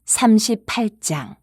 38장.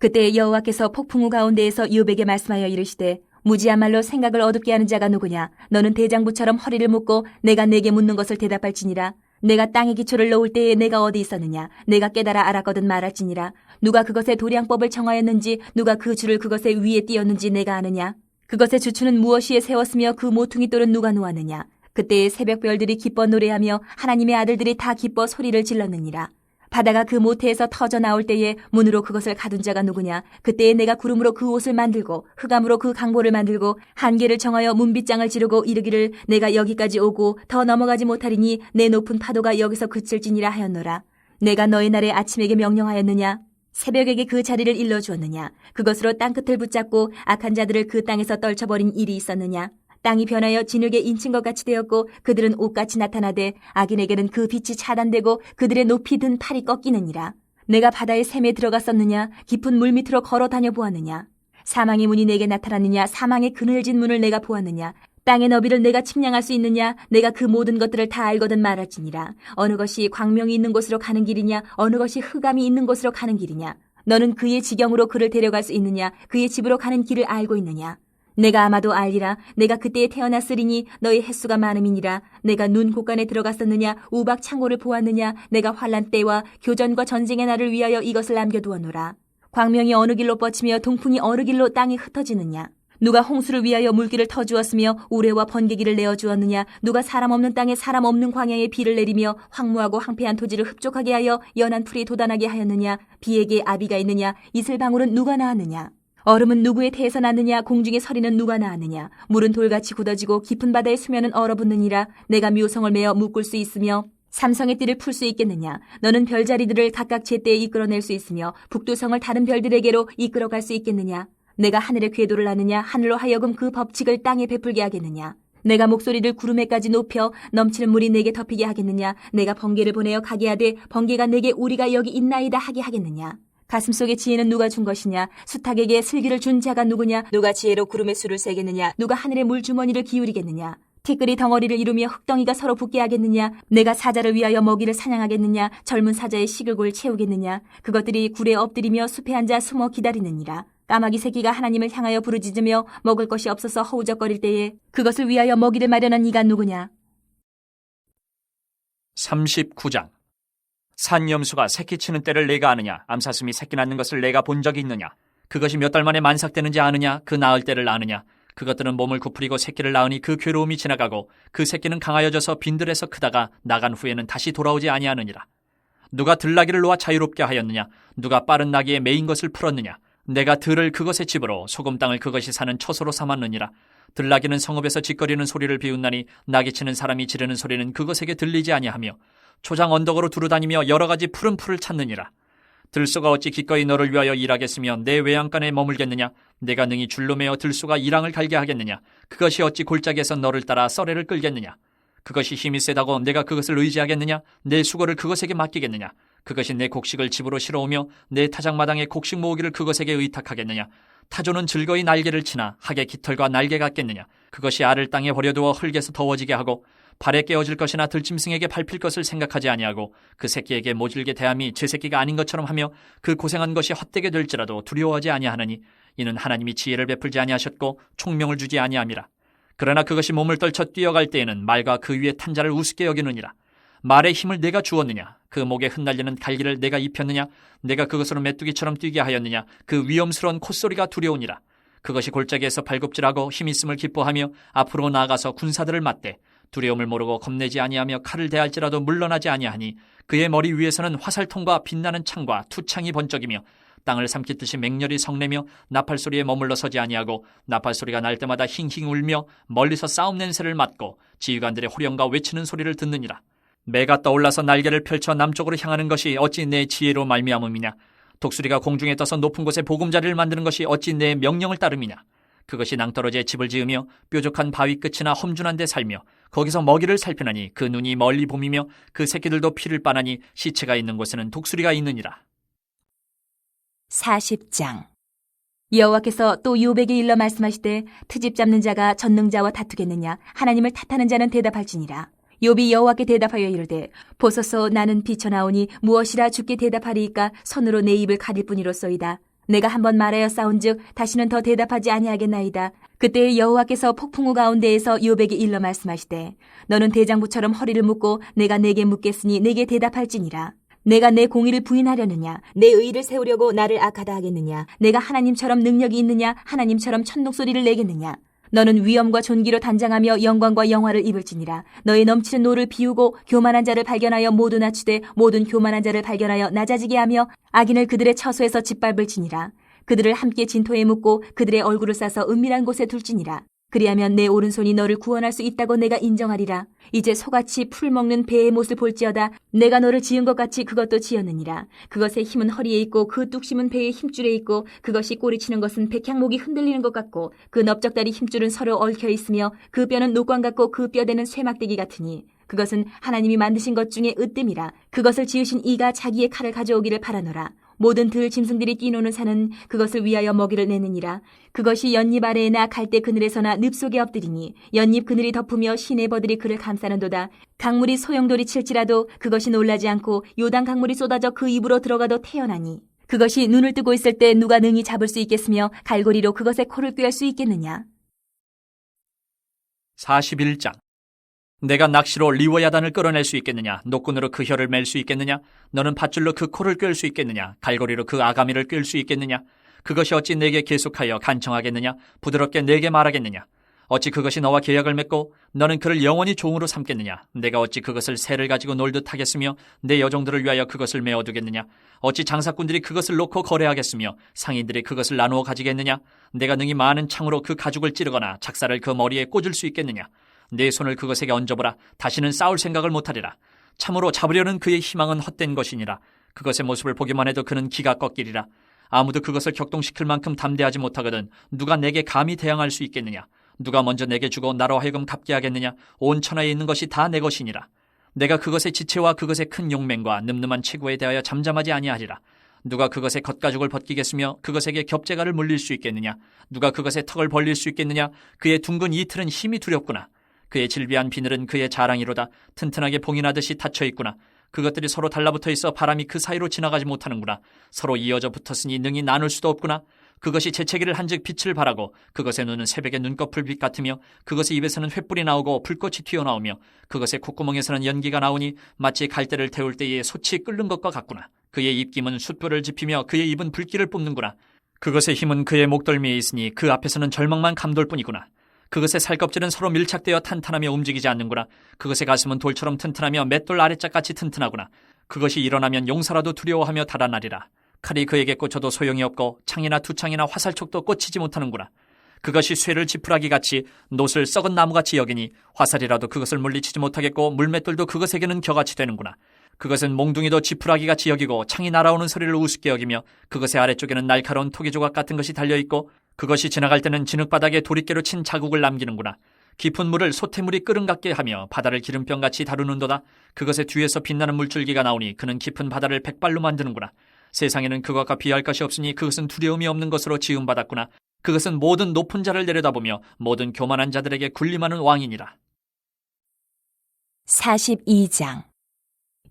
그때 여호와께서 폭풍우 가운데에서 요백에 말씀하여 이르시되, 무지야말로 생각을 어둡게 하는 자가 누구냐? 너는 대장부처럼 허리를 묶고 내가 내게 묻는 것을 대답할지니라. 내가 땅에 기초를 놓을 때에 내가 어디 있었느냐? 내가 깨달아 알았거든 말할지니라. 누가 그것의 도량법을 정하였는지, 누가 그 줄을 그것의 위에 띄었는지 내가 아느냐? 그것의 주추는 무엇이에 세웠으며 그 모퉁이 돌은 누가 놓았느냐? 그때의 새벽별들이 기뻐 노래하며 하나님의 아들들이 다 기뻐 소리를 질렀느니라. 바다가 그 모태에서 터져 나올 때에 문으로 그것을 가둔 자가 누구냐? 그때에 내가 구름으로 그 옷을 만들고 흑암으로 그 강보를 만들고 한계를 정하여 문빗장을 지르고 이르기를, 내가 여기까지 오고 더 넘어가지 못하리니 내 높은 파도가 여기서 그칠지니라 하였노라. 내가 너희 날에 아침에게 명령하였느냐? 새벽에게 그 자리를 일러주었느냐? 그것으로 땅끝을 붙잡고 악한 자들을 그 땅에서 떨쳐버린 일이 있었느냐? 땅이 변하여 진흙에 인친 것 같이 되었고 그들은 옷같이 나타나되 악인에게는 그 빛이 차단되고 그들의 높이 든 팔이 꺾이느니라. 내가 바다의 샘에 들어갔었느냐? 깊은 물 밑으로 걸어 다녀 보았느냐? 사망의 문이 내게 나타났느냐? 사망의 그늘진 문을 내가 보았느냐? 땅의 너비를 내가 측량할 수 있느냐? 내가 그 모든 것들을 다 알거든 말할지니라. 어느 것이 광명이 있는 곳으로 가는 길이냐? 어느 것이 흑암이 있는 곳으로 가는 길이냐? 너는 그의 지경으로 그를 데려갈 수 있느냐? 그의 집으로 가는 길을 알고 있느냐? 내가 아마도 알리라. 내가 그때에 태어났으리니 너희 횟수가 많음이니라. 내가 눈 곳간에 들어갔었느냐? 우박 창고를 보았느냐? 내가 환란 때와 교전과 전쟁의 날을 위하여 이것을 남겨두었노라. 광명이 어느 길로 뻗치며 동풍이 어느 길로 땅에 흩어지느냐? 누가 홍수를 위하여 물길을 터주었으며 우레와 번개기를 내어주었느냐? 누가 사람 없는 땅에 사람 없는 광야에 비를 내리며 황무하고 황폐한 토지를 흡족하게 하여 연한 풀이 돋아나게 하였느냐? 비에게 아비가 있느냐? 이슬방울은 누가 낳았느냐? 얼음은 누구의 태에서 났느냐? 공중의 서리는 누가 낳았느냐? 물은 돌같이 굳어지고 깊은 바다의 수면은 얼어붙느니라. 내가 묘성을 메어 묶을 수 있으며 삼성의 띠를 풀 수 있겠느냐? 너는 별자리들을 각각 제때에 이끌어낼 수 있으며 북두성을 다른 별들에게로 이끌어갈 수 있겠느냐? 내가 하늘의 궤도를 아느냐? 하늘로 하여금 그 법칙을 땅에 베풀게 하겠느냐? 내가 목소리를 구름에까지 높여 넘치는 물이 내게 덮이게 하겠느냐? 내가 번개를 보내어 가게 하되 번개가 내게 우리가 여기 있나이다 하게 하겠느냐? 가슴속의 지혜는 누가 준 것이냐? 수탉에게 슬기를 준 자가 누구냐? 누가 지혜로 구름의 수를 세겠느냐? 누가 하늘의 물주머니를 기울이겠느냐? 티끌이 덩어리를 이루며 흙덩이가 서로 붙게 하겠느냐? 내가 사자를 위하여 먹이를 사냥하겠느냐? 젊은 사자의 식욕을 채우겠느냐? 그것들이 굴에 엎드리며 숲에 앉아 숨어 기다리느니라. 까마귀 새끼가 하나님을 향하여 부르짖으며 먹을 것이 없어서 허우적거릴 때에 그것을 위하여 먹이를 마련한 이가 누구냐? 39장. 산염수가 새끼 치는 때를 내가 아느냐? 암사슴이 새끼 낳는 것을 내가 본 적이 있느냐? 그것이 몇 달 만에 만삭되는지 아느냐? 그 낳을 때를 아느냐? 그것들은 몸을 구부리고 새끼를 낳으니 그 괴로움이 지나가고 그 새끼는 강하여져서 빈들에서 크다가 나간 후에는 다시 돌아오지 아니하느니라. 누가 들나귀를 놓아 자유롭게 하였느냐? 누가 빠른 나귀에 매인 것을 풀었느냐? 내가 들을 그것의 집으로 소금 땅을 그것이 사는 처소로 삼았느니라. 들나귀는 성읍에서 짓거리는 소리를 비웃나니 나귀치는 사람이 지르는 소리는 그것에게 들리지 아니하며 초장 언덕으로 두루다니며 여러 가지 푸른 풀을 찾느니라. 들소가 어찌 기꺼이 너를 위하여 일하겠으며 내 외양간에 머물겠느냐? 내가 능히 줄로 매어 들소가 이랑을 갈게 하겠느냐? 그것이 어찌 골짜기에서 너를 따라 썰애를 끌겠느냐? 그것이 힘이 세다고 내가 그것을 의지하겠느냐? 내 수고를 그것에게 맡기겠느냐? 그것이 내 곡식을 집으로 실어오며 내 타작마당에 곡식 모으기를 그것에게 의탁하겠느냐? 타조는 즐거이 날개를 치나 학의 깃털과 날개 같겠느냐? 그것이 알을 땅에 버려두어 흙에서 더워지게 하고 발에 깨어질 것이나 들짐승에게 밟힐 것을 생각하지 아니하고 그 새끼에게 모질게 대함이 제 새끼가 아닌 것처럼 하며 그 고생한 것이 헛되게 될지라도 두려워하지 아니하느니 이는 하나님이 지혜를 베풀지 아니하셨고 총명을 주지 아니함이라. 그러나 그것이 몸을 떨쳐 뛰어갈 때에는 말과 그 위에 탄 자를 우습게 여기느니라. 말의 힘을 내가 주었느냐? 그 목에 흩날리는 갈기를 내가 입혔느냐? 내가 그것으로 메뚜기처럼 뛰게 하였느냐? 그 위험스러운 콧소리가 두려우니라. 그것이 골짜기에서 발굽질하고 힘있음을 기뻐하며 앞으로 나아가서 군사들을 맞대 두려움을 모르고 겁내지 아니하며 칼을 대할지라도 물러나지 아니하니 그의 머리 위에서는 화살통과 빛나는 창과 투창이 번쩍이며 땅을 삼키듯이 맹렬히 성내며 나팔소리에 머물러 서지 아니하고 나팔소리가 날 때마다 힝힝 울며 멀리서 싸움 냄새를 맡고 지휘관들의 호령과 외치는 소리를 듣느니라. 매가 떠올라서 날개를 펼쳐 남쪽으로 향하는 것이 어찌 내 지혜로 말미암음이냐? 독수리가 공중에 떠서 높은 곳에 보금자리를 만드는 것이 어찌 내 명령을 따름이냐? 그것이 낭떠러지에 집을 지으며 뾰족한 바위 끝이나 험준한 데 살며 거기서 먹이를 살피나니 그 눈이 멀리 봄이며 그 새끼들도 피를 빠나니 시체가 있는 곳에는 독수리가 있느니라. 40장. 여호와께서 또 요백에 일러 말씀하시되 트집 잡는 자가 전능자와 다투겠느냐? 하나님을 탓하는 자는 대답할지니라. 욥이 여호와께 대답하여 이르되 보소서 나는 비쳐나오니 무엇이라 주께 대답하리이까 손으로 내 입을 가릴 뿐이로소이다. 내가 한번 말하여 싸운즉 다시는 더 대답하지 아니하겠나이다. 그때 여호와께서 폭풍우 가운데에서 욥에게 일러 말씀하시되 너는 대장부처럼 허리를 묶고 내가 내게 묻겠으니 내게 대답할지니라. 내가 내 공의를 부인하려느냐? 내 의를 세우려고 나를 악하다 하겠느냐? 내가 하나님처럼 능력이 있느냐? 하나님처럼 천둥소리를 내겠느냐? 너는 위엄과 존귀로 단장하며 영광과 영화를 입을지니라. 너의 넘치는 노를 비우고 교만한 자를 발견하여 모두 낮추되 모든 교만한 자를 발견하여 낮아지게 하며 악인을 그들의 처소에서 짓밟을지니라. 그들을 함께 진토에 묻고 그들의 얼굴을 싸서 은밀한 곳에 둘지니라. 그리하면 내 오른손이 너를 구원할 수 있다고 내가 인정하리라. 이제 소같이 풀 먹는 배의 못을 볼지어다. 내가 너를 지은 것 같이 그것도 지었느니라. 그것의 힘은 허리에 있고 그 뚝심은 배의 힘줄에 있고 그것이 꼬리치는 것은 백향목이 흔들리는 것 같고 그 넓적다리 힘줄은 서로 얽혀 있으며 그 뼈는 녹광 같고 그 뼈대는 쇠막대기 같으니 그것은 하나님이 만드신 것 중에 으뜸이라. 그것을 지으신 이가 자기의 칼을 가져오기를 바라노라. 모든 들 짐승들이 뛰노는 산은 그것을 위하여 먹이를 내느니라. 그것이 연잎 아래에나 갈대 그늘에서나 늪 속에 엎드리니 연잎 그늘이 덮으며 시내버들이 그를 감싸는도다. 강물이 소용돌이 칠지라도 그것이 놀라지 않고 요단 강물이 쏟아져 그 입으로 들어가도 태어나니 그것이 눈을 뜨고 있을 때 누가 능히 잡을 수 있겠으며 갈고리로 그것의 코를 꿰할 수 있겠느냐. 41장. 내가 낚시로 리워야단을 끌어낼 수 있겠느냐? 노끈으로 그 혀를 맬 수 있겠느냐? 너는 밧줄로 그 코를 꿰을 수 있겠느냐? 갈고리로 그 아가미를 꿰을 수 있겠느냐? 그것이 어찌 내게 계속하여 간청하겠느냐? 부드럽게 내게 말하겠느냐? 어찌 그것이 너와 계약을 맺고 너는 그를 영원히 종으로 삼겠느냐? 내가 어찌 그것을 새를 가지고 놀듯 하겠으며 내 여종들을 위하여 그것을 메어두겠느냐? 어찌 장사꾼들이 그것을 놓고 거래하겠으며 상인들이 그것을 나누어 가지겠느냐? 내가 능히 많은 창으로 그 가죽을 찌르거나 작사를 그 머리에 꽂을 수 있겠느냐? 내 손을 그것에게 얹어보라. 다시는 싸울 생각을 못하리라. 참으로 잡으려는 그의 희망은 헛된 것이니라. 그것의 모습을 보기만 해도 그는 기가 꺾이리라. 아무도 그것을 격동시킬 만큼 담대하지 못하거든 누가 내게 감히 대항할 수 있겠느냐? 누가 먼저 내게 주고 나로 하여금 갚게 하겠느냐? 온 천하에 있는 것이 다 내 것이니라. 내가 그것의 지체와 그것의 큰 용맹과 늠름한 체구에 대하여 잠잠하지 아니하리라. 누가 그것의 겉가죽을 벗기겠으며 그것에게 겹재가를 물릴 수 있겠느냐? 누가 그것의 턱을 벌릴 수 있겠느냐? 그의 둥근 이틀은 힘이 두렵구나. 그의 질비한 비늘은 그의 자랑이로다. 튼튼하게 봉인하듯이 닫혀 있구나. 그것들이 서로 달라붙어 있어 바람이 그 사이로 지나가지 못하는구나. 서로 이어져 붙었으니 능히 나눌 수도 없구나. 그것이 재채기를 한즉 빛을 발하고 그것의 눈은 새벽의 눈꺼풀빛 같으며 그것의 입에서는 횃불이 나오고 불꽃이 튀어나오며 그것의 콧구멍에서는 연기가 나오니 마치 갈대를 태울 때에 솥이 끓는 것과 같구나. 그의 입김은 숯불을 지피며 그의 입은 불길을 뿜는구나. 그것의 힘은 그의 목덜미에 있으니 그 앞에서는 절망만 감돌 뿐이구나. 그것의 살껍질은 서로 밀착되어 탄탄하며 움직이지 않는구나. 그것의 가슴은 돌처럼 튼튼하며 맷돌 아래짝같이 튼튼하구나. 그것이 일어나면 용사라도 두려워하며 달아나리라. 칼이 그에게 꽂혀도 소용이 없고 창이나 두창이나 화살촉도 꽂히지 못하는구나. 그것이 쇠를 지푸라기 같이 놋을 썩은 나무같이 여기니 화살이라도 그것을 물리치지 못하겠고 물맷돌도 그것에게는 겨같이 되는구나. 그것은 몽둥이도 지푸라기같이 여기고 창이 날아오는 소리를 우습게 여기며 그것의 아래쪽에는 날카로운 토기조각 같은 것이 달려있고 그것이 지나갈 때는 진흙바닥에 도리깨로 친 자국을 남기는구나. 깊은 물을 솥태물이 끓음 같게 하며 바다를 기름병같이 다루는도다. 그것의 뒤에서 빛나는 물줄기가 나오니 그는 깊은 바다를 백발로 만드는구나. 세상에는 그것과 비할 것이 없으니 그것은 두려움이 없는 것으로 지음받았구나. 그것은 모든 높은 자를 내려다보며 모든 교만한 자들에게 군림하는 왕이니라. 42장.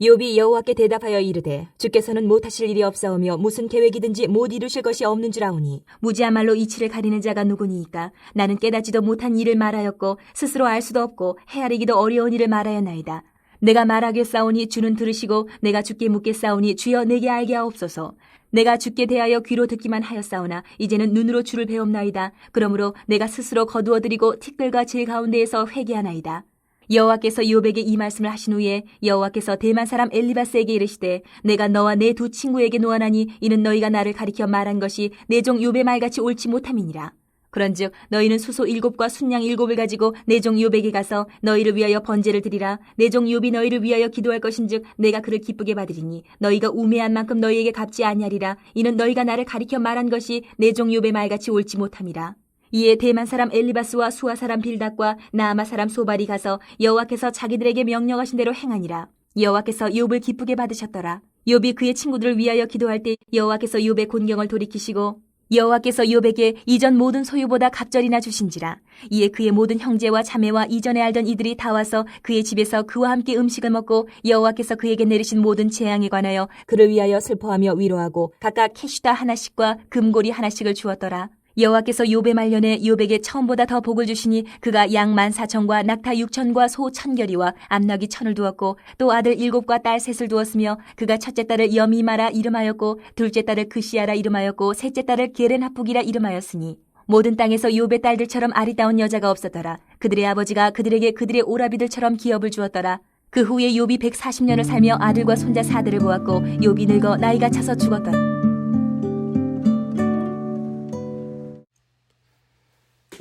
욥이 여호와께 대답하여 이르되 주께서는 못하실 일이 없사오며 무슨 계획이든지 못 이루실 것이 없는 줄 아오니 무지한 말로 이치를 가리는 자가 누구니이까. 나는 깨닫지도 못한 일을 말하였고 스스로 알 수도 없고 헤아리기도 어려운 일을 말하였나이다. 내가 말하겠사오니 주는 들으시고 내가 주께 묻겠사오니 주여 내게 알게 하옵소서. 내가 주께 대하여 귀로 듣기만 하였사오나 이제는 눈으로 주를 배움나이다. 그러므로 내가 스스로 거두어드리고 티끌과 질 가운데에서 회개하나이다. 여호와께서 욥에게 이 말씀을 하신 후에 여호와께서 대만 사람 엘리바스에게 이르시되 내가 너와 내 두 친구에게 노하나니 이는 너희가 나를 가리켜 말한 것이 내 종 욥의 말같이 옳지 못함이니라. 그런즉 너희는 수소 7과 순양 7을 가지고 내 종 욥에게 가서 너희를 위하여 번제를 드리라. 내 종 욥이 너희를 위하여 기도할 것인즉 내가 그를 기쁘게 받으리니 너희가 우매한 만큼 너희에게 갚지 아니하리라. 이는 너희가 나를 가리켜 말한 것이 내 종 욥의 말같이 옳지 못함이라. 이에 대만 사람 엘리바스와 수아 사람 빌닷과 나아마 사람 소발이 가서 여호와께서 자기들에게 명령하신 대로 행하니라. 여호와께서 욥을 기쁘게 받으셨더라. 욥이 그의 친구들을 위하여 기도할 때 여호와께서 욥의 곤경을 돌이키시고 여호와께서 욥에게 이전 모든 소유보다 갑절이나 주신지라. 이에 그의 모든 형제와 자매와 이전에 알던 이들이 다 와서 그의 집에서 그와 함께 음식을 먹고 여호와께서 그에게 내리신 모든 재앙에 관하여 그를 위하여 슬퍼하며 위로하고 각각 캐시다 하나씩과 금고리 하나씩을 주었더라. 여호와께서 욥의 말년에 욥에게 처음보다 더 복을 주시니 그가 양 14,000과 낙타 6,000과 소 1,000결이와 암나귀 1,000을 두었고 또 아들 7과 딸 3을 두었으며 그가 첫째 딸을 여미마라 이름하였고 둘째 딸을 그시아라 이름하였고 셋째 딸을 게렌하폭이라 이름하였으니 모든 땅에서 욥의 딸들처럼 아리따운 여자가 없었더라. 그들의 아버지가 그들에게 그들의 오라비들처럼 기업을 주었더라. 그 후에 욥이 140년을 살며 아들과 손자 4대를 보았고 욥이 늙어 나이가 차서 죽었더라.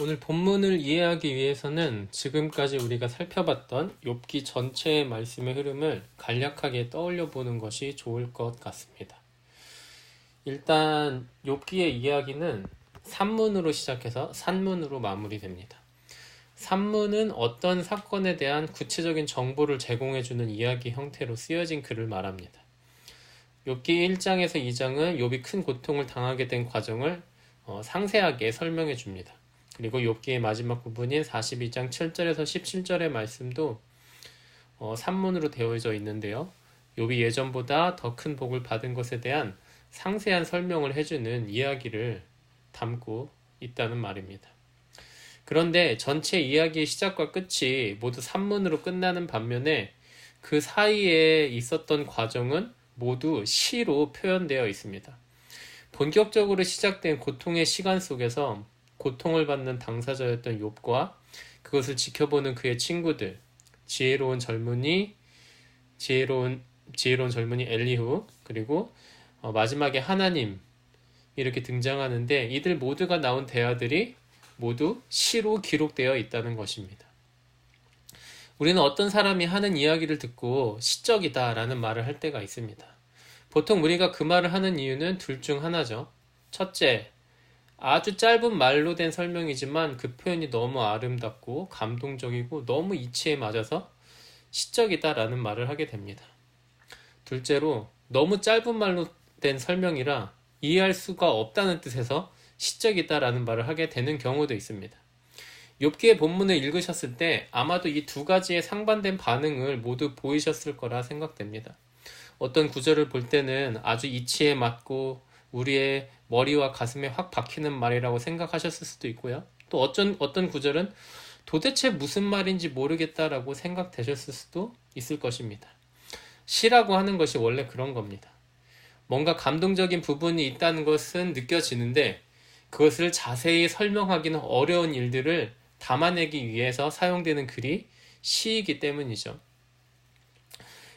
오늘 본문을 이해하기 위해서는 지금까지 우리가 살펴봤던 욥기 전체의 말씀의 흐름을 간략하게 떠올려 보는 것이 좋을 것 같습니다. 일단 욥기의 이야기는 산문으로 시작해서 산문으로 마무리됩니다. 산문은 어떤 사건에 대한 구체적인 정보를 제공해주는 이야기 형태로 쓰여진 글을 말합니다. 욥기 1장에서 2장은 욥이 큰 고통을 당하게 된 과정을 상세하게 설명해 줍니다. 그리고 욥기의 마지막 부분인 42장 7절에서 17절의 말씀도 산문으로 되어져 있는데요. 욥이 예전보다 더 큰 복을 받은 것에 대한 상세한 설명을 해주는 이야기를 담고 있다는 말입니다. 그런데 전체 이야기의 시작과 끝이 모두 산문으로 끝나는 반면에 그 사이에 있었던 과정은 모두 시로 표현되어 있습니다. 본격적으로 시작된 고통의 시간 속에서 고통을 받는 당사자였던 욥과 그것을 지켜보는 그의 친구들, 지혜로운 젊은이 엘리후, 그리고 마지막에 하나님 이렇게 등장하는데 이들 모두가 나온 대화들이 모두 시로 기록되어 있다는 것입니다. 우리는 어떤 사람이 하는 이야기를 듣고 시적이다 라는 말을 할 때가 있습니다. 보통 우리가 그 말을 하는 이유는 둘 중 하나죠. 첫째, 아주 짧은 말로 된 설명이지만 그 표현이 너무 아름답고 감동적이고 너무 이치에 맞아서 시적이다 라는 말을 하게 됩니다. 둘째로, 너무 짧은 말로 된 설명이라 이해할 수가 없다는 뜻에서 시적이다 라는 말을 하게 되는 경우도 있습니다. 욥기의 본문을 읽으셨을 때 아마도 이 두 가지의 상반된 반응을 모두 보이셨을 거라 생각됩니다. 어떤 구절을 볼 때는 아주 이치에 맞고 우리의 머리와 가슴에 확 박히는 말이라고 생각하셨을 수도 있고요. 또 어떤 구절은 도대체 무슨 말인지 모르겠다라고 생각되셨을 수도 있을 것입니다. 시라고 하는 것이 원래 그런 겁니다. 뭔가 감동적인 부분이 있다는 것은 느껴지는데 그것을 자세히 설명하기는 어려운 일들을 담아내기 위해서 사용되는 글이 시이기 때문이죠.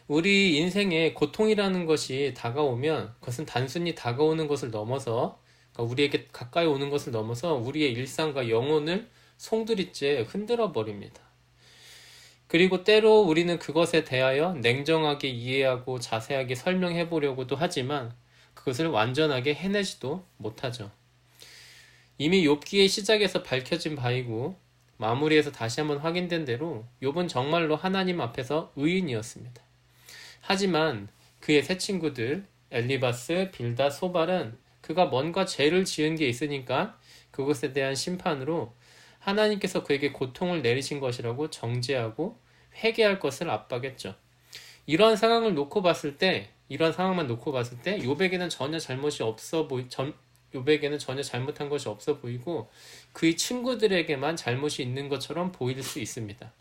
우리 인생에 고통이라는 것이 다가오면 그것은 단순히 다가오는 것을 넘어서, 그러니까 우리에게 가까이 오는 것을 넘어서 우리의 일상과 영혼을 송두리째 흔들어 버립니다. 그리고 때로 우리는 그것에 대하여 냉정하게 이해하고 자세하게 설명해 보려고도 하지만 그것을 완전하게 해내지도 못하죠. 이미 욥기의 시작에서 밝혀진 바이고 마무리에서 다시 한번 확인된 대로 욥은 정말로 하나님 앞에서 의인이었습니다. 하지만 그의 세 친구들 엘리바스, 빌닷, 소발은 그가 뭔가 죄를 지은 게 있으니까 그것에 대한 심판으로 하나님께서 그에게 고통을 내리신 것이라고 정죄하고 회개할 것을 압박했죠. 이러한 상황만 놓고 봤을 때 욥에게는 전혀 욥에게는 전혀 잘못한 것이 없어 보이고 그의 친구들에게만 잘못이 있는 것처럼 보일 수 있습니다.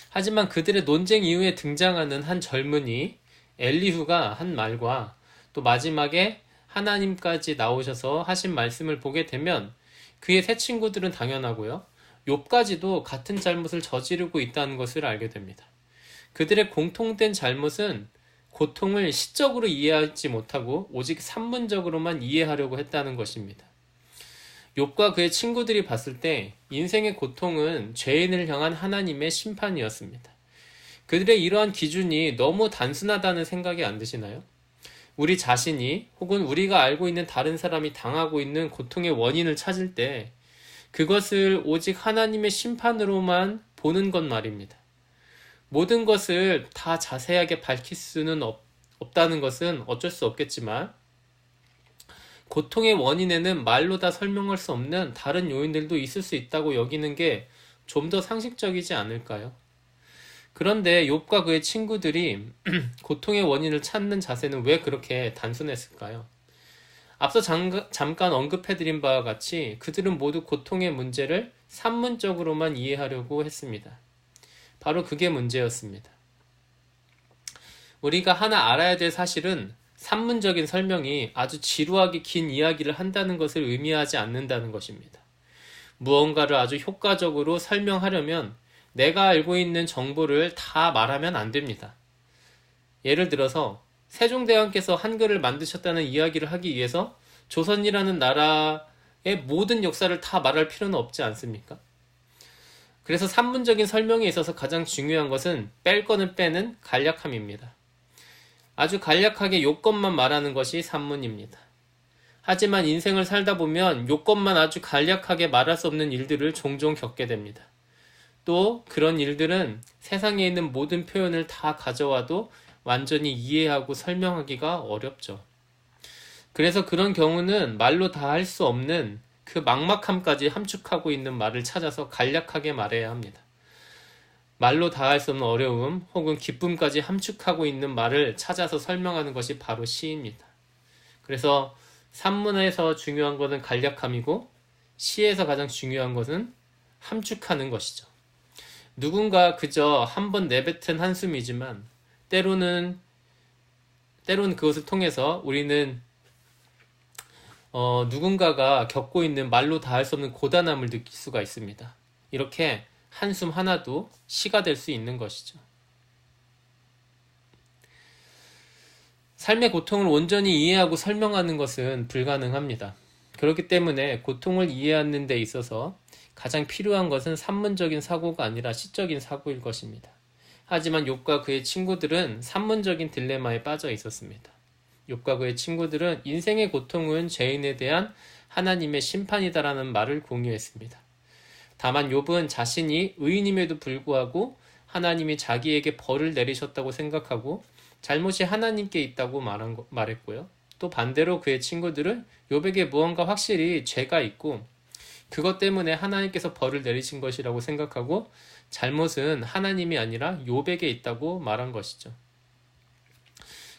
하지만 그들의 논쟁 이후에 등장하는 한 젊은이 엘리후가 한 말과 또 마지막에 하나님까지 나오셔서 하신 말씀을 보게 되면 그의 세 친구들은 당연하고요. 욥까지도 같은 잘못을 저지르고 있다는 것을 알게 됩니다. 그들의 공통된 잘못은 고통을 시적으로 이해하지 못하고 오직 산문적으로만 이해하려고 했다는 것입니다. 욥과 그의 친구들이 봤을 때 인생의 고통은 죄인을 향한 하나님의 심판이었습니다. 그들의 이러한 기준이 너무 단순하다는 생각이 안 드시나요? 우리 자신이 혹은 우리가 알고 있는 다른 사람이 당하고 있는 고통의 원인을 찾을 때 그것을 오직 하나님의 심판으로만 보는 것 말입니다. 모든 것을 다 자세하게 밝힐 수는 없다는 것은 어쩔 수 없겠지만 고통의 원인에는 말로 다 설명할 수 없는 다른 요인들도 있을 수 있다고 여기는 게 좀 더 상식적이지 않을까요? 그런데 욥과 그의 친구들이 고통의 원인을 찾는 자세는 왜 그렇게 단순했을까요? 앞서 잠깐 언급해드린 바와 같이 그들은 모두 고통의 문제를 산문적으로만 이해하려고 했습니다. 바로 그게 문제였습니다. 우리가 하나 알아야 될 사실은 산문적인 설명이 아주 지루하게 긴 이야기를 한다는 것을 의미하지 않는다는 것입니다. 무언가를 아주 효과적으로 설명하려면 내가 알고 있는 정보를 다 말하면 안 됩니다. 예를 들어서 세종대왕께서 한글을 만드셨다는 이야기를 하기 위해서 조선이라는 나라의 모든 역사를 다 말할 필요는 없지 않습니까? 그래서 산문적인 설명에 있어서 가장 중요한 것은 뺄 거는 빼는 간략함입니다. 아주 간략하게 요건만 말하는 것이 산문입니다. 하지만 인생을 살다 보면 요건만 아주 간략하게 말할 수 없는 일들을 종종 겪게 됩니다. 또 그런 일들은 세상에 있는 모든 표현을 다 가져와도 완전히 이해하고 설명하기가 어렵죠. 그래서 그런 경우는 말로 다 할 수 없는 그 막막함까지 함축하고 있는 말을 찾아서 간략하게 말해야 합니다. 말로 다 할 수 없는 어려움 혹은 기쁨까지 함축하고 있는 말을 찾아서 설명하는 것이 바로 시입니다. 그래서 산문에서 중요한 것은 간략함이고 시에서 가장 중요한 것은 함축하는 것이죠. 누군가 그저 한번 내뱉은 한숨이지만 때로는 그것을 통해서 우리는 누군가가 겪고 있는 말로 다 할 수 없는 고단함을 느낄 수가 있습니다. 이렇게 한숨 하나도 시가 될 수 있는 것이죠. 삶의 고통을 온전히 이해하고 설명하는 것은 불가능합니다. 그렇기 때문에 고통을 이해하는 데 있어서 가장 필요한 것은 산문적인 사고가 아니라 시적인 사고일 것입니다. 하지만 욥과 그의 친구들은 산문적인 딜레마에 빠져 있었습니다. 욥과 그의 친구들은 인생의 고통은 죄인에 대한 하나님의 심판이다라는 말을 공유했습니다. 다만 욥은 자신이 의인임에도 불구하고 하나님이 자기에게 벌을 내리셨다고 생각하고 잘못이 하나님께 있다고 말했고요. 또 반대로 그의 친구들은 욥에게 무언가 확실히 죄가 있고 그것 때문에 하나님께서 벌을 내리신 것이라고 생각하고 잘못은 하나님이 아니라 욥에게 있다고 말한 것이죠.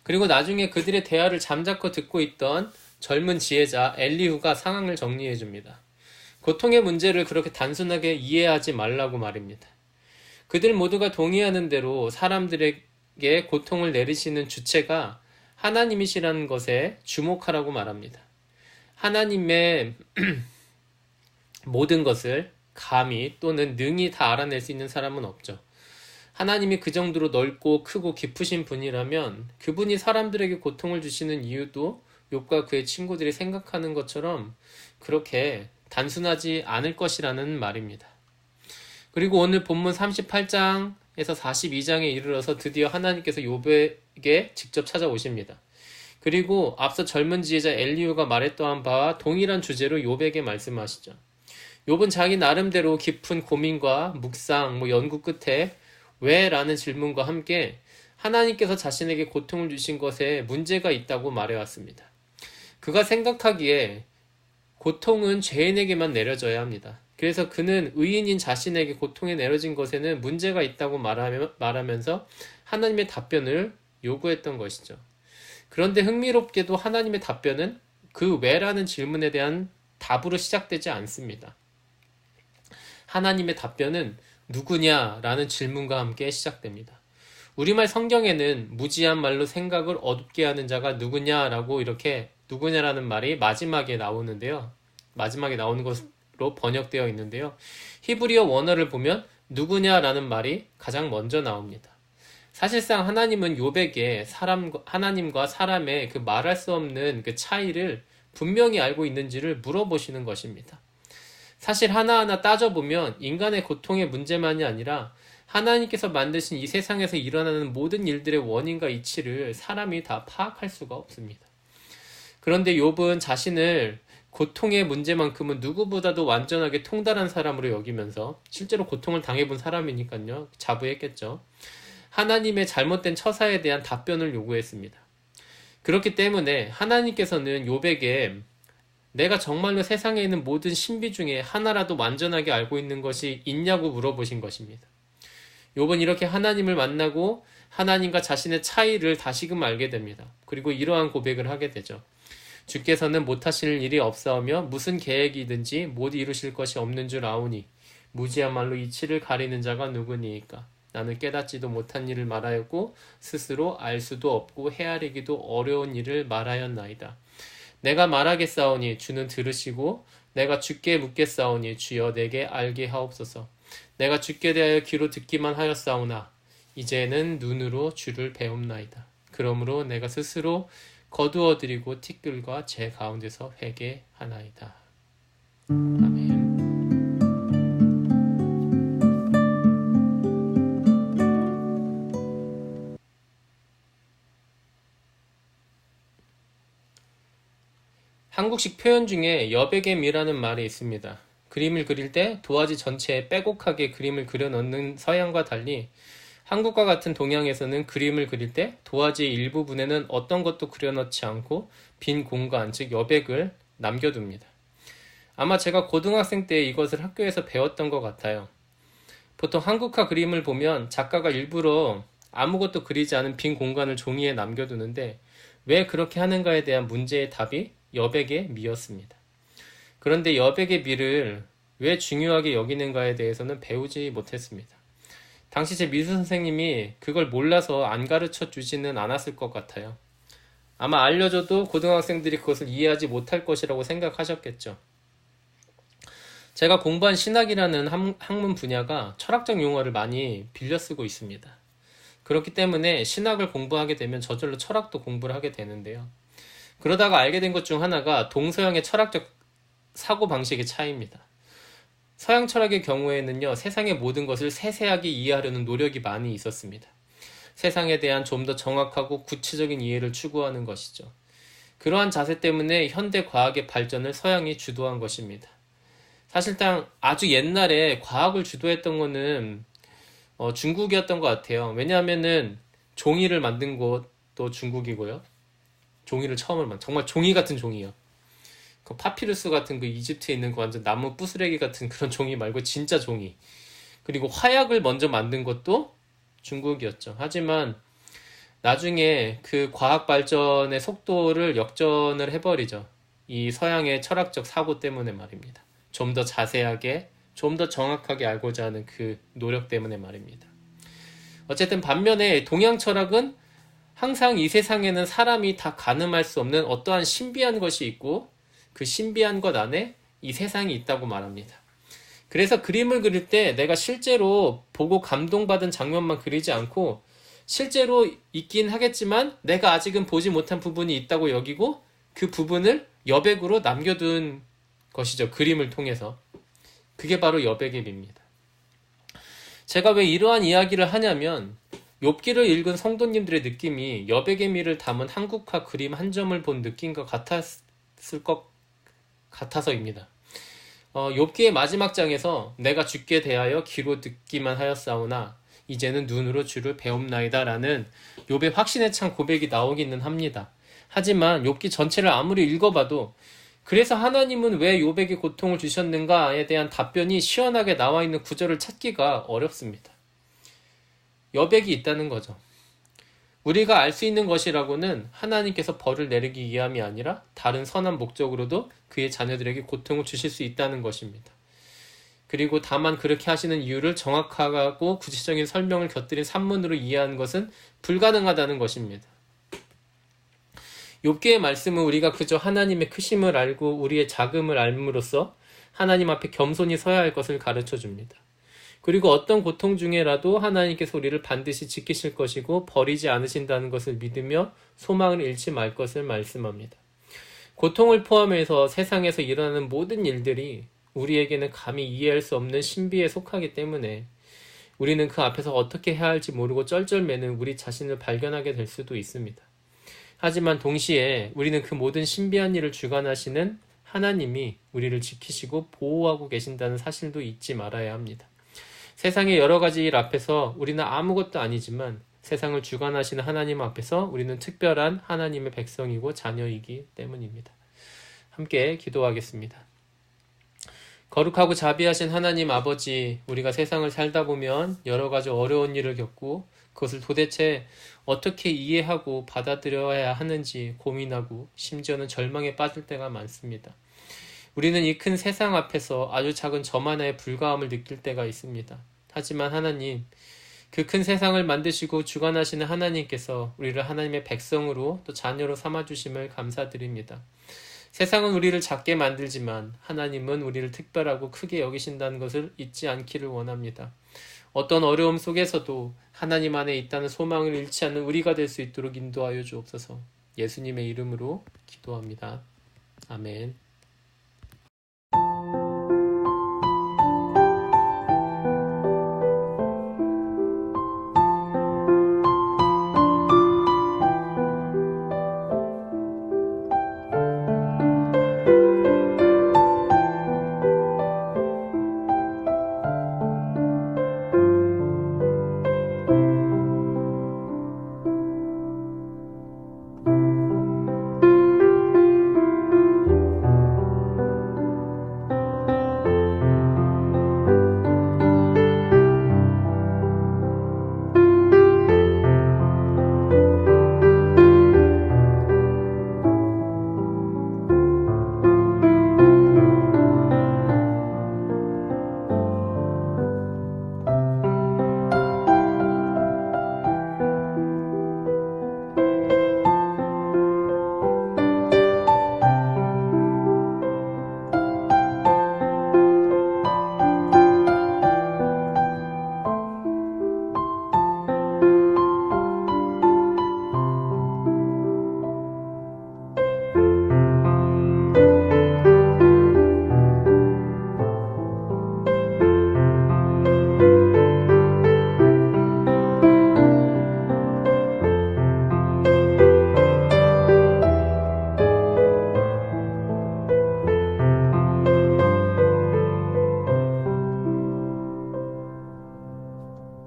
그리고 나중에 그들의 대화를 잠자코 듣고 있던 젊은 지혜자 엘리후가 상황을 정리해 줍니다. 고통의 문제를 그렇게 단순하게 이해하지 말라고 말입니다. 그들 모두가 동의하는 대로 사람들에게 고통을 내리시는 주체가 하나님이시라는 것에 주목하라고 말합니다. 하나님의 모든 것을 감히 또는 능히 다 알아낼 수 있는 사람은 없죠. 하나님이 그 정도로 넓고 크고 깊으신 분이라면 그분이 사람들에게 고통을 주시는 이유도 욥과 그의 친구들이 생각하는 것처럼 그렇게 단순하지 않을 것이라는 말입니다. 그리고 오늘 본문 38장에서 42장에 이르러서 드디어 하나님께서 욥에게 직접 찾아오십니다. 그리고 앞서 젊은 지혜자 엘리후가 말했던 바와 동일한 주제로 욥에게 말씀하시죠. 욥은 자기 나름대로 깊은 고민과 묵상, 연구 끝에 왜? 라는 질문과 함께 하나님께서 자신에게 고통을 주신 것에 문제가 있다고 말해왔습니다. 그가 생각하기에 고통은 죄인에게만 내려져야 합니다. 그래서 그는 의인인 자신에게 고통이 내려진 것에는 문제가 있다고 말하면서 하나님의 답변을 요구했던 것이죠. 그런데 흥미롭게도 하나님의 답변은 그 왜라는 질문에 대한 답으로 시작되지 않습니다. 하나님의 답변은 누구냐라는 질문과 함께 시작됩니다. 우리말 성경에는 무지한 말로 생각을 어둡게 하는 자가 누구냐라고 이렇게 누구냐라는 말이 마지막에 나오는데요. 마지막에 나오는 것으로 번역되어 있는데요. 히브리어 원어를 보면 누구냐라는 말이 가장 먼저 나옵니다. 사실상 하나님은 욥에게 하나님과 사람의 그 말할 수 없는 그 차이를 분명히 알고 있는지를 물어보시는 것입니다. 사실 하나하나 따져보면 인간의 고통의 문제만이 아니라 하나님께서 만드신 이 세상에서 일어나는 모든 일들의 원인과 이치를 사람이 다 파악할 수가 없습니다. 그런데 욥은 자신을 고통의 문제만큼은 누구보다도 완전하게 통달한 사람으로 여기면서 실제로 고통을 당해본 사람이니까요. 자부했겠죠. 하나님의 잘못된 처사에 대한 답변을 요구했습니다. 그렇기 때문에 하나님께서는 욥에게 내가 정말로 세상에 있는 모든 신비 중에 하나라도 완전하게 알고 있는 것이 있냐고 물어보신 것입니다. 욥은 이렇게 하나님을 만나고 하나님과 자신의 차이를 다시금 알게 됩니다. 그리고 이러한 고백을 하게 되죠. 주께서는 못하실 일이 없사오며 무슨 계획이든지 못 이루실 것이 없는 줄 아오니 무지한 말로 이치를 가리는 자가 누구니이까. 나는 깨닫지도 못한 일을 말하였고 스스로 알 수도 없고 헤아리기도 어려운 일을 말하였나이다. 내가 말하겠사오니 주는 들으시고 내가 주께 묻겠사오니 주여 내게 알게 하옵소서. 내가 주께 대하여 귀로 듣기만 하였사오나 이제는 눈으로 주를 배움나이다. 그러므로 내가 스스로 거두어드리고 티끌과 제 가운데서 회개하나이다. 아멘. 한국식 표현 중에 여백의미라는 말이 있습니다. 그림을 그릴 때 도화지 전체에 빼곡하게 그림을 그려넣는 서양과 달리 한국과 같은 동양에서는 그림을 그릴 때 도화지의 일부분에는 어떤 것도 그려넣지 않고 빈 공간, 즉 여백을 남겨둡니다. 아마 제가 고등학생 때 이것을 학교에서 배웠던 것 같아요. 보통 한국화 그림을 보면 작가가 일부러 아무것도 그리지 않은 빈 공간을 종이에 남겨두는데 왜 그렇게 하는가에 대한 문제의 답이 여백의 미였습니다. 그런데 여백의 미를 왜 중요하게 여기는가에 대해서는 배우지 못했습니다. 당시 제 미술 선생님이 그걸 몰라서 안 가르쳐 주지는 않았을 것 같아요. 아마 알려줘도 고등학생들이 그것을 이해하지 못할 것이라고 생각하셨겠죠. 제가 공부한 신학이라는 학문 분야가 철학적 용어를 많이 빌려 쓰고 있습니다. 그렇기 때문에 신학을 공부하게 되면 저절로 철학도 공부를 하게 되는데요. 그러다가 알게 된 것 중 하나가 동서양의 철학적 사고방식의 차이입니다. 서양 철학의 경우에는요, 세상의 모든 것을 세세하게 이해하려는 노력이 많이 있었습니다. 세상에 대한 좀 더 정확하고 구체적인 이해를 추구하는 것이죠. 그러한 자세 때문에 현대 과학의 발전을 서양이 주도한 것입니다. 사실상 아주 옛날에 과학을 주도했던 거는 중국이었던 것 같아요. 왜냐하면은 종이를 만든 곳도 중국이고요. 종이를 처음으로 정말 종이 같은 종이요. 그 파피루스 같은 그 이집트에 있는 그 완전 나무 부스레기 같은 그런 종이 말고 진짜 종이. 그리고 화약을 먼저 만든 것도 중국이었죠. 하지만 나중에 그 과학 발전의 속도를 역전을 해버리죠. 이 서양의 철학적 사고 때문에 말입니다. 좀 더 자세하게, 좀 더 정확하게 알고자 하는 그 노력 때문에 말입니다. 어쨌든 반면에 동양 철학은 항상 이 세상에는 사람이 다 가늠할 수 없는 어떠한 신비한 것이 있고 그 신비한 것 안에 이 세상이 있다고 말합니다. 그래서 그림을 그릴 때 내가 실제로 보고 감동받은 장면만 그리지 않고 실제로 있긴 하겠지만 내가 아직은 보지 못한 부분이 있다고 여기고 그 부분을 여백으로 남겨둔 것이죠. 그림을 통해서. 그게 바로 여백의 미입니다. 제가 왜 이러한 이야기를 하냐면 욥기를 읽은 성도님들의 느낌이 여백의 미를 담은 한국화 그림 한 점을 본 느낌과 같았을 것 같아서입니다. 욥기의 마지막 장에서 내가 주께 대하여 귀로 듣기만 하였사오나 이제는 눈으로 주를 배움나이다 라는 욥의 확신에 찬 고백이 나오기는 합니다. 하지만 욥기 전체를 아무리 읽어봐도 그래서 하나님은 왜 욥에게 고통을 주셨는가에 대한 답변이 시원하게 나와 있는 구절을 찾기가 어렵습니다. 여백이 있다는 거죠. 우리가 알 수 있는 것이라고는 하나님께서 벌을 내리기 위함이 아니라 다른 선한 목적으로도 그의 자녀들에게 고통을 주실 수 있다는 것입니다. 그리고 다만 그렇게 하시는 이유를 정확하고 구체적인 설명을 곁들인 산문으로 이해하는 것은 불가능하다는 것입니다. 욥기의 말씀은 우리가 그저 하나님의 크심을 알고 우리의 작음을 알므로써 하나님 앞에 겸손히 서야 할 것을 가르쳐 줍니다. 그리고 어떤 고통 중에라도 하나님께서 우리를 반드시 지키실 것이고 버리지 않으신다는 것을 믿으며 소망을 잃지 말 것을 말씀합니다. 고통을 포함해서 세상에서 일어나는 모든 일들이 우리에게는 감히 이해할 수 없는 신비에 속하기 때문에 우리는 그 앞에서 어떻게 해야 할지 모르고 쩔쩔매는 우리 자신을 발견하게 될 수도 있습니다. 하지만 동시에 우리는 그 모든 신비한 일을 주관하시는 하나님이 우리를 지키시고 보호하고 계신다는 사실도 잊지 말아야 합니다. 세상의 여러 가지 일 앞에서 우리는 아무것도 아니지만 세상을 주관하시는 하나님 앞에서 우리는 특별한 하나님의 백성이고 자녀이기 때문입니다. 함께 기도하겠습니다. 거룩하고 자비하신 하나님 아버지, 우리가 세상을 살다 보면 여러 가지 어려운 일을 겪고 그것을 도대체 어떻게 이해하고 받아들여야 하는지 고민하고 심지어는 절망에 빠질 때가 많습니다. 우리는 이 큰 세상 앞에서 아주 작은 점 하나의 불과함을 느낄 때가 있습니다. 하지만 하나님, 그 큰 세상을 만드시고 주관하시는 하나님께서 우리를 하나님의 백성으로 또 자녀로 삼아주심을 감사드립니다. 세상은 우리를 작게 만들지만 하나님은 우리를 특별하고 크게 여기신다는 것을 잊지 않기를 원합니다. 어떤 어려움 속에서도 하나님 안에 있다는 소망을 잃지 않는 우리가 될 수 있도록 인도하여 주옵소서. 예수님의 이름으로 기도합니다. 아멘.